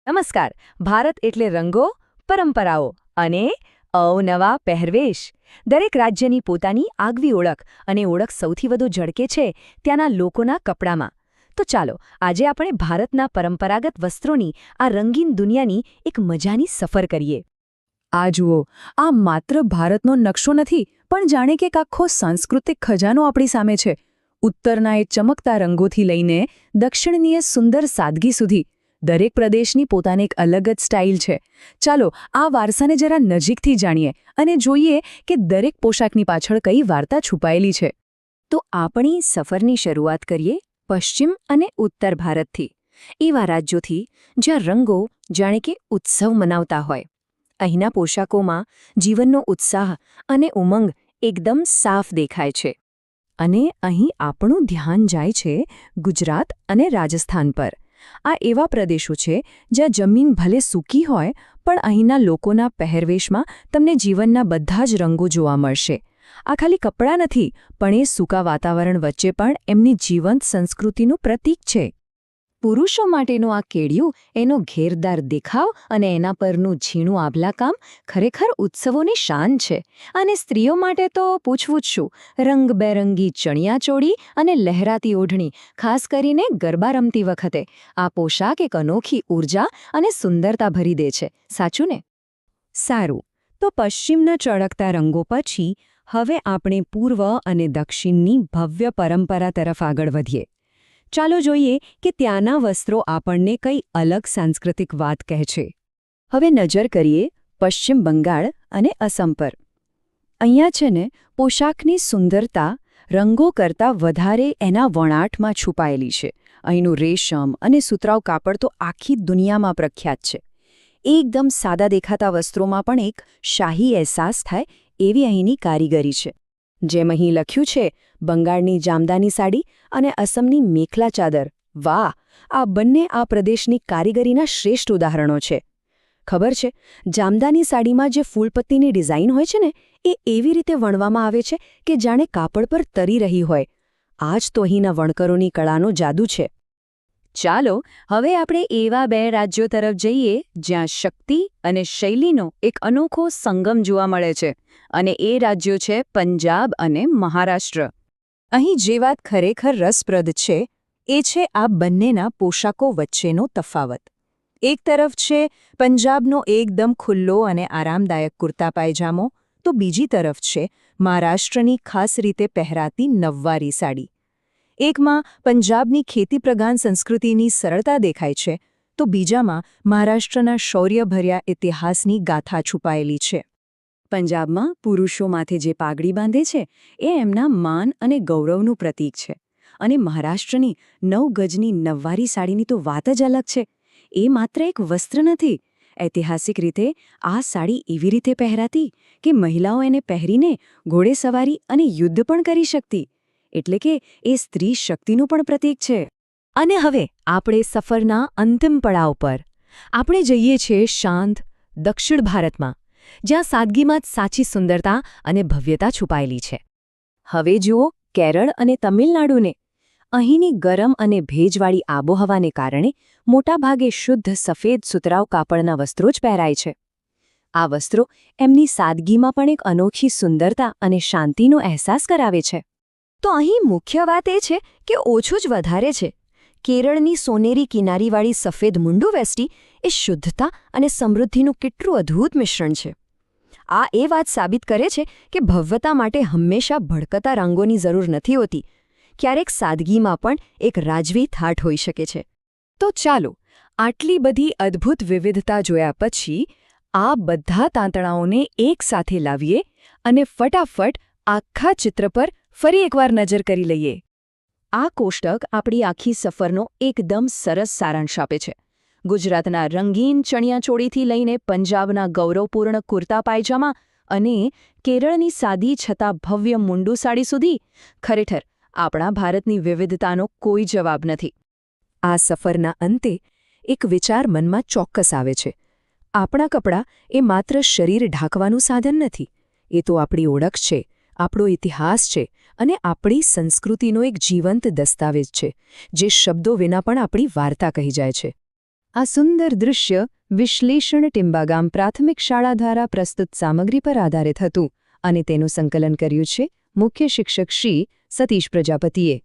નમસ્કાર. ભારત એટલે રંગો, પરંપરાઓ અને અવનવા પહેરવેશ. દરેક રાજ્યની પોતાની આગવી ઓળખ અને ઓળખ સૌથી વધુ ઝળકે છે ત્યાંના લોકોના કપડામાં. તો ચાલો આજે આપણે ભારતના પરંપરાગત વસ્ત્રોની આ રંગીન દુનિયાની એક મજાની સફર કરીએ. આ જુઓ, આ માત્ર ભારતનો નકશો નથી, પણ જાણે કે એક આખો સાંસ્કૃતિક ખજાનો આપણી સામે છે. ઉત્તરના એ ચમકતા રંગોથી લઈને દક્ષિણની એ સુંદર સાદગી સુધી દરેક પ્રદેશની પોતાની એક અલગ જ સ્ટાઇલ છે. ચાલો આ વારસાને જરા નજીકથી જાણીએ અને જોઈએ કે દરેક પોશાકની પાછળ કઈ વાર્તા છુપાયેલી છે. તો આપણી સફરની શરૂઆત કરીએ પશ્ચિમ અને ઉત્તર ભારતથી, એવા રાજ્યોથી જ્યાં રંગો જાણે કે ઉત્સવ મનાવતા હોય. અહીંના પોશાકોમાં જીવનનો ઉત્સાહ અને ઉમંગ એકદમ સાફ દેખાય છે. અને અહીં આપણું ધ્યાન જાય છે ગુજરાત અને રાજસ્થાન પર. આ એવા પ્રદેશો છે જ્યાં જમીન ભલે સૂકી હોય, પણ અહીંના લોકોના પહેરવેશમાં તમને જીવનના બધા જ રંગો જોવા મળશે. આ ખાલી કપડાં નથી, પણ એ સૂકા વાતાવરણ વચ્ચે પણ એમની જીવંત સંસ્કૃતિનું પ્રતીક છે. પુરુષો માટેનું આ કેડિયું, એનો ઘેરદાર દેખાવ અને એના પરનું ઝીણું આભલાકામ ખરેખર ઉત્સવોની શાન છે. અને સ્ત્રીઓ માટે તો પૂછવું જ શું, રંગબેરંગી ચણિયાચોળી અને લહેરાતી ઓઢણી, ખાસ કરીને ગરબા રમતી વખતે આ પોશાક એક અનોખી ઊર્જા અને સુંદરતા ભરી દે છે. સાચું ને? સારું, તો પશ્ચિમના ચળકતા રંગો પછી હવે આપણે પૂર્વ અને દક્ષિણની ભવ્ય પરંપરા તરફ આગળ વધીએ. ચાલો જોઈએ કે ત્યાંના વસ્ત્રો આપણને કઈ અલગ સાંસ્કૃતિક વાત કહે છે. હવે નજર કરીએ પશ્ચિમ બંગાળ અને અસમ પર. અહીંયા છે ને, પોશાકની સુંદરતા રંગો કરતાં વધારે એના વણાટમાં છુપાયેલી છે. અહીંનું રેશમ અને સુતરાઉ કાપડ તો આખી દુનિયામાં પ્રખ્યાત છે. એકદમ સાદા દેખાતા વસ્ત્રોમાં પણ એક શાહી અહેસાસ થાય એવી અહીંની કારીગરી છે. જેમ અહીં લખ્યું છે, બંગાળની જામદાની સાડી અને અસમની મેખલા ચાદર. વાહ! આ બંને આ પ્રદેશની કારીગરીના શ્રેષ્ઠ ઉદાહરણો છે. ખબર છે, જામદાની સાડીમાં જે ફૂલપત્તીની ડિઝાઇન હોય છે ને, એ એવી રીતે વણવામાં આવે છે કે જાણે કાપડ પર તરી રહી હોય. આ જ તો અહીંના વણકરોની કળાનો જાદુ છે. ચાલો હવે આપણે એવા બે રાજ્યો તરફ જઈએ જ્યાં શક્તિ અને શૈલીનો એક અનોખો સંગમ જોવા મળે છે. અને એ રાજ્યો છે પંજાબ અને મહારાષ્ટ્ર. અહીં જે વાત ખરેખર રસપ્રદ છે એ છે આ બંનેના પોશાકો વચ્ચેનો તફાવત. એક તરફ છે પંજાબનો એકદમ ખુલ્લો અને આરામદાયક કુર્તા પાયજામો, તો બીજી તરફ છે મહારાષ્ટ્રની ખાસ રીતે પહેરાતી નવવારી સાડી. એકમાં પંજાબની ખેતીપ્રધાન સંસ્કૃતિની સરળતા દેખાય છે, તો બીજામાં મહારાષ્ટ્રના શૌર્યભર્યા ઇતિહાસની ગાથા છુપાયેલી છે. પંજાબમાં પુરુષો માથે જે પાઘડી બાંધે છે એ એમના માન અને ગૌરવનું પ્રતીક છે. અને મહારાષ્ટ્રની 9 ગજની નવવારી સાડીની તો વાત જ અલગ છે. એ માત્ર એક વસ્ત્ર નથી. ઐતિહાસિક રીતે આ સાડી એવી રીતે પહેરાતી કે મહિલાઓ એને પહેરીને ઘોડેસવારી અને યુદ્ધ પણ કરી શકતી. એટલે કે એ સ્ત્રી શક્તિનું પણ પ્રતીક છે. અને હવે આપણે સફરના અંતિમ પડાવ પર. આપણે જઈએ છીએ શાંત દક્ષિણ ભારતમાં, જ્યાં સાદગીમાં જ સાચી સુંદરતા અને ભવ્યતા છુપાયેલી છે. હવે જુઓ કેરળ અને તમિલનાડુને. અહીંની ગરમ અને ભેજવાળી આબોહવાને કારણે મોટાભાગે શુદ્ધ સફેદ સુતરાઉ કાપડના વસ્ત્રો જ પહેરાય છે. આ વસ્ત્રો એમની સાદગીમાં પણ એક અનોખી સુંદરતા અને શાંતિનો અહેસાસ કરાવે છે. તો અહીં મુખ્ય વાત એ છે કે ઓછું જ વધારે છે. કેરળની સોનેરી કિનારીવાળી સફેદ મુંડુ વેસ્ટી એ શુદ્ધતા અને સમૃદ્ધિનું કેટલું અદ્ભુત મિશ્રણ છે. આ એ વાત સાબિત કરે છે કે ભવ્યતા માટે હંમેશા ભડકતા રંગોની જરૂર નથી હોતી. ક્યારેક સાદગીમાં પણ એક રાજવી થાટ હોઈ શકે છે. તો ચાલો આટલી બધી અદ્ભુત વિવિધતા જોયા પછી આ બધા તાંતણાઓને એકસાથે લાવીએ અને ફટાફટ આખા ચિત્ર પર ફરી એકવાર નજર કરી લઈએ. આ કોષ્ટક આપણી આખી સફરનો એકદમ સરસ સારાંશ આપે છે. ગુજરાતના રંગીન ચણિયાચોળીથી લઈને પંજાબના ગૌરવપૂર્ણ કુર્તા પાયજામા અને કેરળની સાદી છતાં ભવ્ય મુંડુ સાડી સુધી ખરેખર આપણા ભારતની વિવિધતાનો કોઈ જવાબ નથી. આ સફરના અંતે એક વિચાર મનમાં ચોક્કસ આવે છે. આપણા કપડાં એ માત્ર શરીર ઢાંકવાનું સાધન નથી. એ તો આપણી ઓળખ છે, આપણો ઇતિહાસ છે અને આપણી સંસ્કૃતિનો એક જીવંત દસ્તાવેજ છે, જે શબ્દો વિના પણ આપણી વાર્તા કહી જાય છે. આ સુંદર દૃશ્ય વિશ્લેષણ ટિંબાગામ પ્રાથમિક શાળા દ્વારા પ્રસ્તુત સામગ્રી પર આધારિત હતું અને તેનું સંકલન કર્યું છે મુખ્ય શિક્ષક શ્રી સતીશ પ્રજાપતિએ.